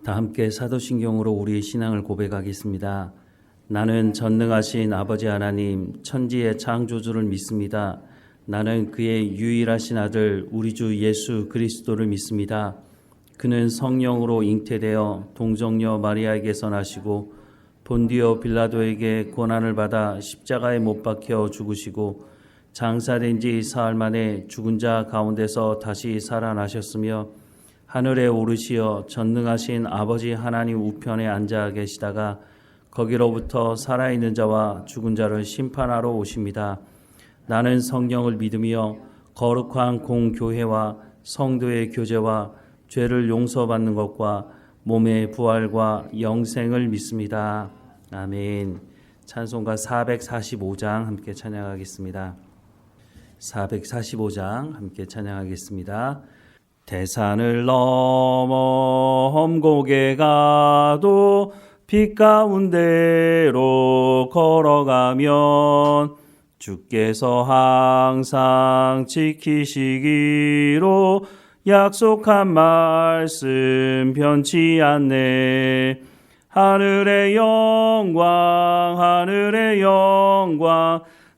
다 함께 사도신경으로 우리의 신앙을 고백하겠습니다. 나는 전능하신 아버지 하나님 천지의 창조주를 믿습니다. 나는 그의 유일하신 아들 우리 주 예수 그리스도를 믿습니다. 그는 성령으로 잉태되어 동정녀 마리아에게서 나시고 본디오 빌라도에게 고난을 받아 십자가에 못 박혀 죽으시고 장사된 지 사흘 만에 죽은 자 가운데서 다시 살아나셨으며 하늘에 오르시어 전능하신 아버지 하나님 우편에 앉아 계시다가 거기로부터 살아있는 자와 죽은 자를 심판하러 오십니다. 나는 성령을 믿으며 거룩한 공교회와 성도의 교제와 죄를 용서받는 것과 몸의 부활과 영생을 믿습니다. 아멘. 찬송가 445장 함께 찬양하겠습니다. 445장 함께 찬양하겠습니다. 대산을 넘어 험곡에 가도 빛 가운데로 걸어가면 주께서 항상 지키시기로 약속한 말씀 변치 않네. 하늘의 영광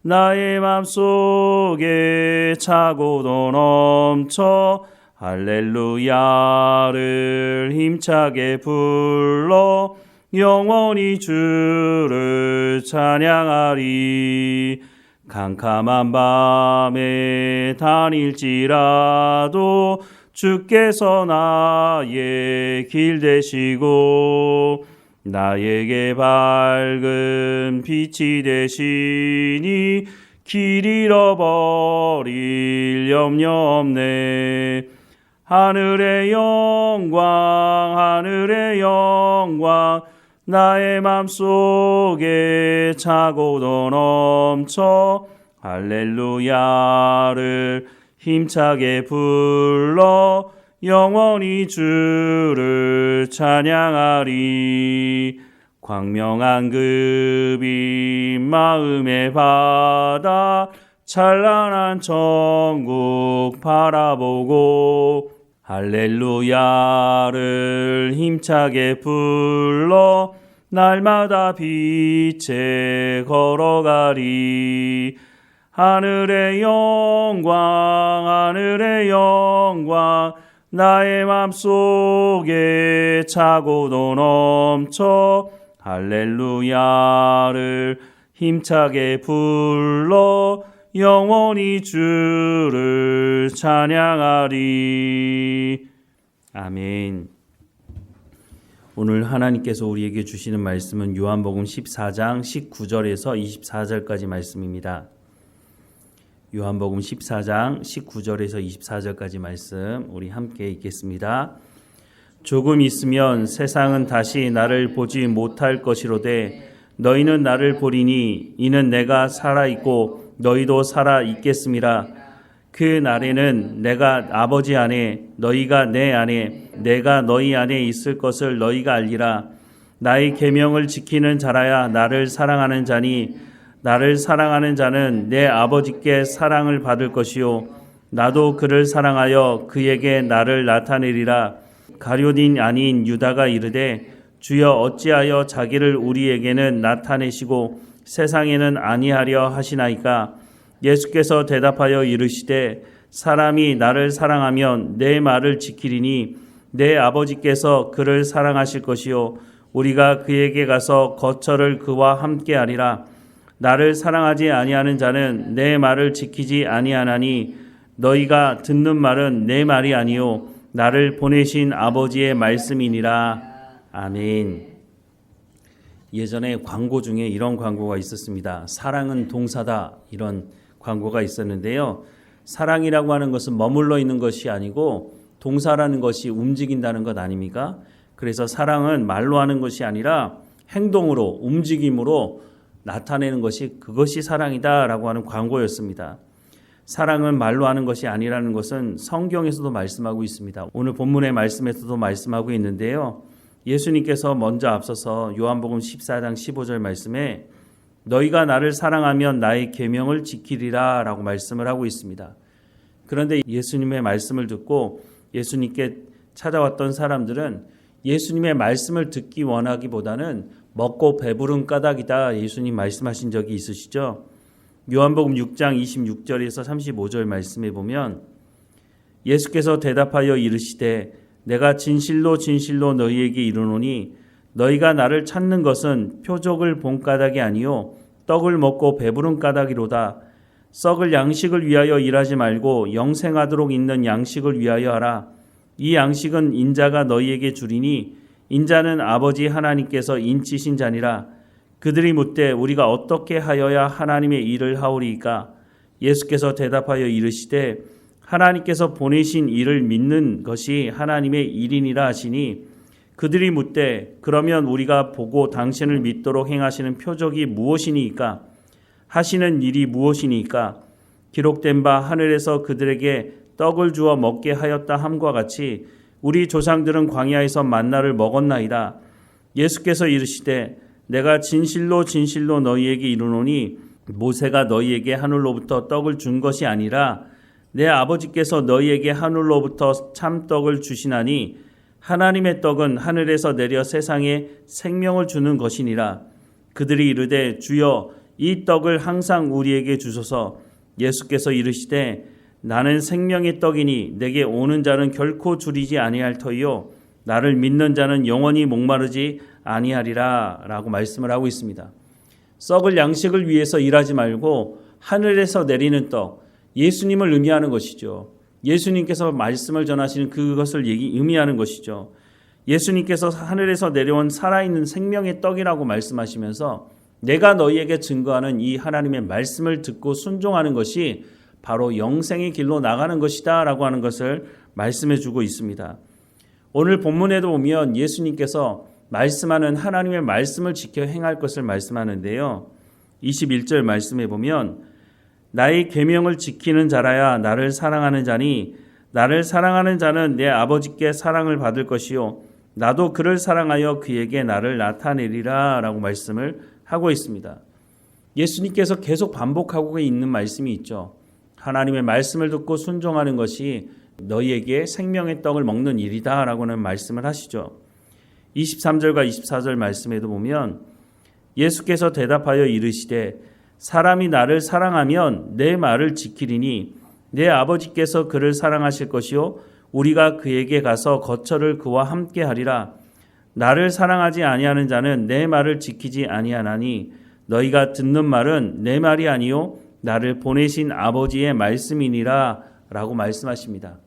나의 맘속에 차고도 넘쳐 할렐루야를 힘차게 불러 영원히 주를 찬양하리. 캄캄한 밤에 다닐지라도 주께서 나의 길 되시고 나에게 밝은 빛이 되시니 길 잃어버릴 염려 없네. 하늘의 영광 나의 맘속에 차고도 넘쳐 할렐루야를 힘차게 불러 영원히 주를 찬양하리. 광명한 그 빛 마음에 받아 찬란한 천국 바라보고 할렐루야를 힘차게 불러 날마다 빛에 걸어가리. 하늘의 영광 나의 맘속에 차고도 넘쳐 할렐루야를 힘차게 불러 영원히 주를 찬양하리. 아멘. 오늘 하나님께서 우리에게 주시는 말씀은 요한복음 14장 19절에서 24절까지 말씀입니다. 요한복음 14장 19절에서 24절까지 말씀 우리 함께 읽겠습니다. 조금 있으면 세상은 다시 나를 보지 못할 것이로되 너희는 나를 보리니 이는 내가 살아있고 너희도 살아있겠음이라. 그 날에는 내가 아버지 안에 너희가 내 안에 내가 너희 안에 있을 것을 너희가 알리라. 나의 계명을 지키는 자라야 나를 사랑하는 자니 나를 사랑하는 자는 내 아버지께 사랑을 받을 것이요 나도 그를 사랑하여 그에게 나를 나타내리라. 가룟인 아닌 유다가 이르되 주여 어찌하여 자기를 우리에게는 나타내시고 세상에는 아니하려 하시나이까. 예수께서 대답하여 이르시되 사람이 나를 사랑하면 내 말을 지키리니 내 아버지께서 그를 사랑하실 것이요 우리가 그에게 가서 거처를 그와 함께 하리라. 나를 사랑하지 아니하는 자는 내 말을 지키지 아니하나니 너희가 듣는 말은 내 말이 아니요 나를 보내신 아버지의 말씀이니라. 아멘. 예전에 광고 중에 이런 광고가 있었습니다. 사랑은 동사다, 이런 광고가 있었는데요. 사랑이라고 하는 것은 머물러 있는 것이 아니고 동사라는 것이 움직인다는 것 아닙니까? 그래서 사랑은 말로 하는 것이 아니라 행동으로, 움직임으로 나타내는 것이, 그것이 사랑이다라고 하는 광고였습니다. 사랑은 말로 하는 것이 아니라는 것은 성경에서도 말씀하고 있습니다. 오늘 본문의 말씀에서도 말씀하고 있는데요. 예수님께서 먼저 앞서서 요한복음 14장 15절 말씀에 너희가 나를 사랑하면 나의 계명을 지키리라 라고 말씀을 하고 있습니다. 그런데 예수님의 말씀을 듣고 예수님께 찾아왔던 사람들은 예수님의 말씀을 듣기 원하기보다는 먹고 배부른 까닭이다 예수님 말씀하신 적이 있으시죠? 요한복음 6장 26절에서 35절 말씀에 보면 예수께서 대답하여 이르시되 내가 진실로 진실로 너희에게 이르노니 너희가 나를 찾는 것은 표적을 본 까닭이 아니요 떡을 먹고 배부른 까닭이로다. 썩을 양식을 위하여 일하지 말고 영생하도록 있는 양식을 위하여 하라. 이 양식은 인자가 너희에게 주리니 인자는 아버지 하나님께서 인치신 자니라. 그들이 묻되 우리가 어떻게 하여야 하나님의 일을 하오리이까? 예수께서 대답하여 이르시되 하나님께서 보내신 이를 믿는 것이 하나님의 일이니라 하시니 그들이 묻되 그러면 우리가 보고 당신을 믿도록 행하시는 표적이 무엇이니까? 하시는 일이 무엇이니까? 기록된 바 하늘에서 그들에게 떡을 주어 먹게 하였다 함과 같이 우리 조상들은 광야에서 만나를 먹었나이다. 예수께서 이르시되 내가 진실로 진실로 너희에게 이르노니 모세가 너희에게 하늘로부터 떡을 준 것이 아니라 내 아버지께서 너희에게 하늘로부터 참떡을 주시나니 하나님의 떡은 하늘에서 내려 세상에 생명을 주는 것이니라. 그들이 이르되 주여 이 떡을 항상 우리에게 주소서. 예수께서 이르시되 나는 생명의 떡이니 내게 오는 자는 결코 줄이지 아니할 터이요 나를 믿는 자는 영원히 목마르지 아니하리라 라고 말씀을 하고 있습니다. 썩을 양식을 위해서 일하지 말고 하늘에서 내리는 떡, 예수님을 의미하는 것이죠. 예수님께서 말씀을 전하시는 그것을 의미하는 것이죠. 예수님께서 하늘에서 내려온 살아있는 생명의 떡이라고 말씀하시면서 내가 너희에게 증거하는 이 하나님의 말씀을 듣고 순종하는 것이 바로 영생의 길로 나가는 것이다 라고 하는 것을 말씀해 주고 있습니다. 오늘 본문에도 보면 예수님께서 말씀하는 하나님의 말씀을 지켜 행할 것을 말씀하는데요. 21절 말씀해 보면 나의 계명을 지키는 자라야 나를 사랑하는 자니 나를 사랑하는 자는 내 아버지께 사랑을 받을 것이요 나도 그를 사랑하여 그에게 나를 나타내리라 라고 말씀을 하고 있습니다. 예수님께서 계속 반복하고 있는 말씀이 있죠. 하나님의 말씀을 듣고 순종하는 것이 너희에게 생명의 떡을 먹는 일이다 라고는 말씀을 하시죠. 23절과 24절 말씀에도 보면 예수께서 대답하여 이르시되 사람이 나를 사랑하면 내 말을 지키리니 내 아버지께서 그를 사랑하실 것이요 우리가 그에게 가서 거처를 그와 함께 하리라. 나를 사랑하지 아니하는 자는 내 말을 지키지 아니하나니 너희가 듣는 말은 내 말이 아니요 나를 보내신 아버지의 말씀이니라 라고 말씀하십니다.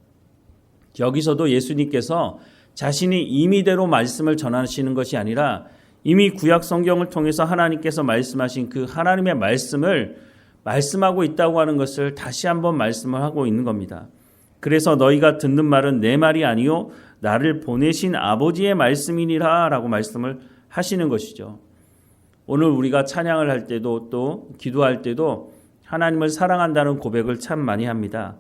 여기서도 예수님께서 자신이 임의대로 말씀을 전하시는 것이 아니라 이미 구약 성경을 통해서 하나님께서 말씀하신 그 하나님의 말씀을 말씀하고 있다고 하는 것을 다시 한번 말씀을 하고 있는 겁니다. 그래서 너희가 듣는 말은 내 말이 아니요 나를 보내신 아버지의 말씀이니라 라고 말씀을 하시는 것이죠. 오늘 우리가 찬양을 할 때도 또 기도할 때도 하나님을 사랑한다는 고백을 참 많이 합니다.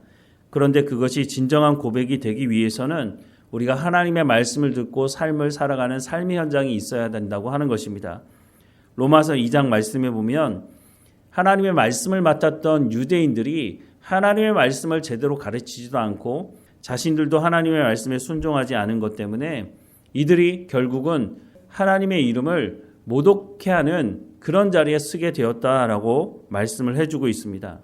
그런데 그것이 진정한 고백이 되기 위해서는 우리가 하나님의 말씀을 듣고 삶을 살아가는 삶의 현장이 있어야 된다고 하는 것입니다. 로마서 2장 말씀에 보면 하나님의 말씀을 맡았던 유대인들이 하나님의 말씀을 제대로 가르치지도 않고 자신들도 하나님의 말씀에 순종하지 않은 것 때문에 이들이 결국은 하나님의 이름을 모독해 하는 그런 자리에 서게 되었다라고 말씀을 해주고 있습니다.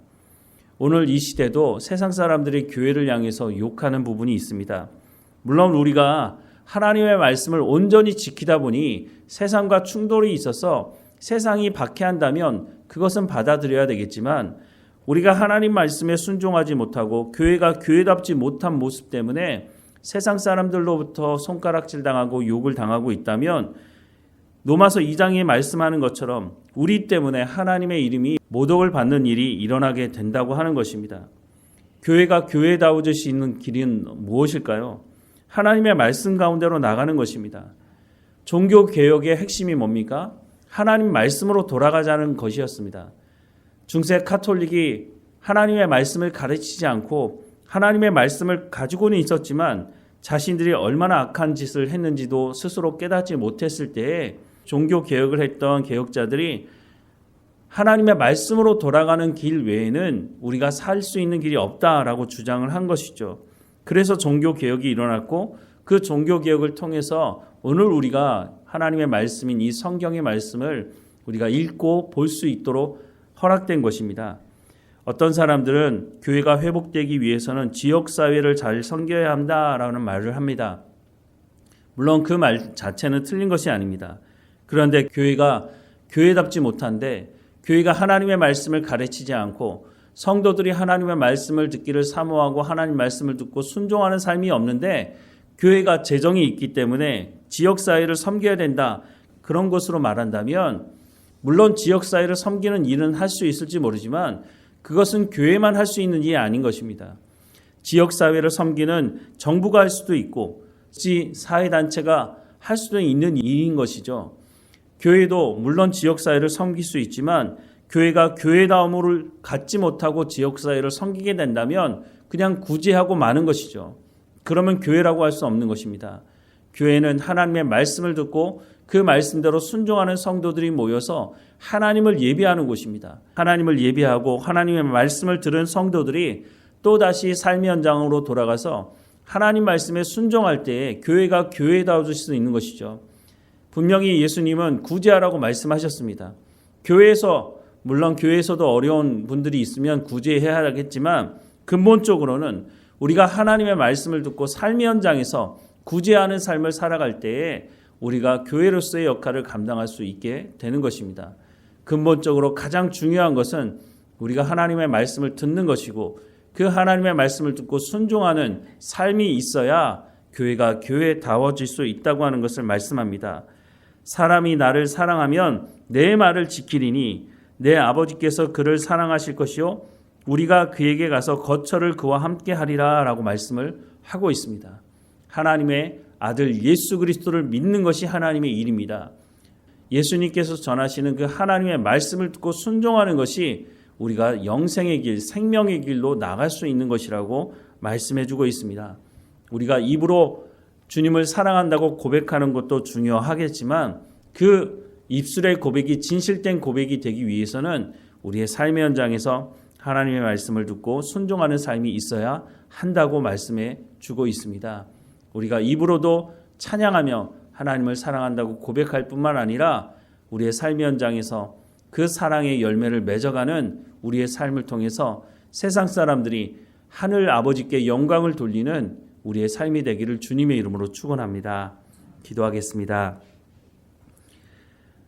오늘 이 시대도 세상 사람들이 교회를 향해서 욕하는 부분이 있습니다. 물론 우리가 하나님의 말씀을 온전히 지키다 보니 세상과 충돌이 있어서 세상이 박해한다면 그것은 받아들여야 되겠지만 우리가 하나님 말씀에 순종하지 못하고 교회가 교회답지 못한 모습 때문에 세상 사람들로부터 손가락질 당하고 욕을 당하고 있다면 로마서 2장에 말씀하는 것처럼 우리 때문에 하나님의 이름이 모독을 받는 일이 일어나게 된다고 하는 것입니다. 교회가 교회다워질 수 있는 길은 무엇일까요? 하나님의 말씀 가운데로 나가는 것입니다. 종교개혁의 핵심이 뭡니까? 하나님 말씀으로 돌아가자는 것이었습니다. 중세 카톨릭이 하나님의 말씀을 가르치지 않고 하나님의 말씀을 가지고는 있었지만 자신들이 얼마나 악한 짓을 했는지도 스스로 깨닫지 못했을 때에 종교개혁을 했던 개혁자들이 하나님의 말씀으로 돌아가는 길 외에는 우리가 살 수 있는 길이 없다라고 주장을 한 것이죠. 그래서 종교개혁이 일어났고 그 종교개혁을 통해서 오늘 우리가 하나님의 말씀인 이 성경의 말씀을 우리가 읽고 볼 수 있도록 허락된 것입니다. 어떤 사람들은 교회가 회복되기 위해서는 지역사회를 잘 섬겨야 한다라는 말을 합니다. 물론 그 말 자체는 틀린 것이 아닙니다. 그런데 교회가 교회답지 못한데 교회가 하나님의 말씀을 가르치지 않고 성도들이 하나님의 말씀을 듣기를 사모하고 하나님 말씀을 듣고 순종하는 삶이 없는데 교회가 재정이 있기 때문에 지역사회를 섬겨야 된다. 그런 것으로 말한다면 물론 지역사회를 섬기는 일은 할 수 있을지 모르지만 그것은 교회만 할 수 있는 일이 아닌 것입니다. 지역사회를 섬기는 정부가 할 수도 있고 사회단체가 할 수도 있는 일인 것이죠. 교회도 물론 지역사회를 섬길 수 있지만 교회가 교회다움을 갖지 못하고 지역사회를 섬기게 된다면 그냥 구제하고 마는 것이죠. 그러면 교회라고 할 수 없는 것입니다. 교회는 하나님의 말씀을 듣고 그 말씀대로 순종하는 성도들이 모여서 하나님을 예배하는 곳입니다. 하나님을 예배하고 하나님의 말씀을 들은 성도들이 또다시 삶의 현장으로 돌아가서 하나님 말씀에 순종할 때에 교회가 교회다워질 수 있는 것이죠. 분명히 예수님은 구제하라고 말씀하셨습니다. 물론 교회에서도 어려운 분들이 있으면 구제해야 하겠지만 근본적으로는 우리가 하나님의 말씀을 듣고 삶의 현장에서 구제하는 삶을 살아갈 때에 우리가 교회로서의 역할을 감당할 수 있게 되는 것입니다. 근본적으로 가장 중요한 것은 우리가 하나님의 말씀을 듣는 것이고 그 하나님의 말씀을 듣고 순종하는 삶이 있어야 교회가 교회다워질 수 있다고 하는 것을 말씀합니다. 사람이 나를 사랑하면 내 말을 지키리니 내 아버지께서 그를 사랑하실 것이요 우리가 그에게 가서 거처를 그와 함께 하리라 라고 말씀을 하고 있습니다. 하나님의 아들 예수 그리스도를 믿는 것이 하나님의 일입니다. 예수님께서 전하시는 그 하나님의 말씀을 듣고 순종하는 것이 우리가 영생의 길, 생명의 길로 나갈 수 있는 것이라고 말씀해 주고 있습니다. 우리가 입으로 주님을 사랑한다고 고백하는 것도 중요하겠지만 그 입술의 고백이 진실된 고백이 되기 위해서는 우리의 삶의 현장에서 하나님의 말씀을 듣고 순종하는 삶이 있어야 한다고 말씀해 주고 있습니다. 우리가 입으로도 찬양하며 하나님을 사랑한다고 고백할 뿐만 아니라 우리의 삶의 현장에서 그 사랑의 열매를 맺어가는 우리의 삶을 통해서 세상 사람들이 하늘 아버지께 영광을 돌리는 우리의 삶이 되기를 주님의 이름으로 축원합니다. 기도하겠습니다.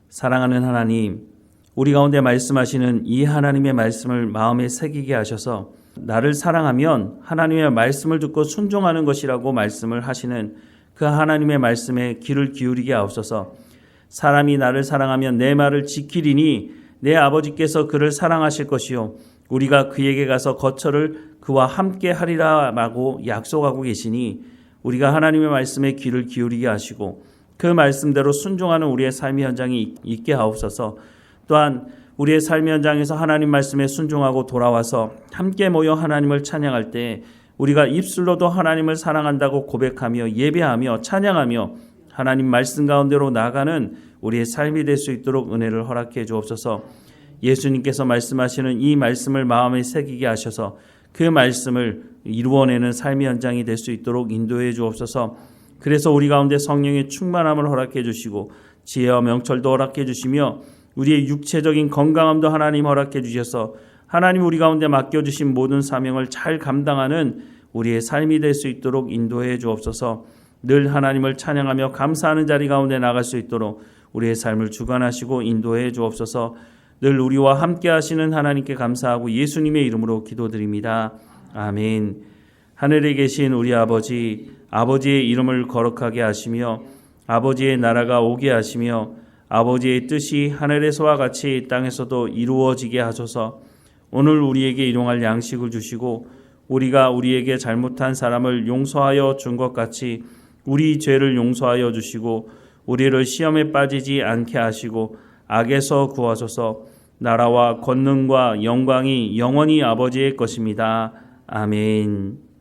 사랑하는 하나님, 우리 가운데 말씀하시는 이 하나님의 말씀을 마음에 새기게 하셔서 나를 사랑하면 하나님의 말씀을 듣고 순종하는 것이라고 말씀을 하시는 그 하나님의 말씀에 귀를 기울이게 하옵소서. 사람이 나를 사랑하면 내 말을 지키리니 내 아버지께서 그를 사랑하실 것이요 우리가 그에게 가서 거처를 그와 함께 하리라 라고 약속하고 계시니 우리가 하나님의 말씀에 귀를 기울이게 하시고 그 말씀대로 순종하는 우리의 삶의 현장이 있게 하옵소서. 또한 우리의 삶의 현장에서 하나님 말씀에 순종하고 돌아와서 함께 모여 하나님을 찬양할 때 우리가 입술로도 하나님을 사랑한다고 고백하며 예배하며 찬양하며 하나님 말씀 가운데로 나아가는 우리의 삶이 될 수 있도록 은혜를 허락해 주옵소서. 예수님께서 말씀하시는 이 말씀을 마음에 새기게 하셔서 그 말씀을 이루어내는 삶의 현장이 될 수 있도록 인도해 주옵소서. 그래서 우리 가운데 성령의 충만함을 허락해 주시고 지혜와 명철도 허락해 주시며 우리의 육체적인 건강함도 하나님 허락해 주셔서 하나님 우리 가운데 맡겨주신 모든 사명을 잘 감당하는 우리의 삶이 될 수 있도록 인도해 주옵소서. 늘 하나님을 찬양하며 감사하는 자리 가운데 나갈 수 있도록 우리의 삶을 주관하시고 인도해 주옵소서. 늘 우리와 함께 하시는 하나님께 감사하고 예수님의 이름으로 기도드립니다. 아멘. 하늘에 계신 우리 아버지, 아버지의 이름을 거룩하게 하시며 아버지의 나라가 오게 하시며 아버지의 뜻이 하늘에서와 같이 땅에서도 이루어지게 하소서. 오늘 우리에게 일용할 양식을 주시고 우리가 우리에게 잘못한 사람을 용서하여 준 것 같이 우리 죄를 용서하여 주시고 우리를 시험에 빠지지 않게 하시고 악에서 구하소서. 나라와 권능과 영광이 영원히 아버지의 것입니다. 아멘.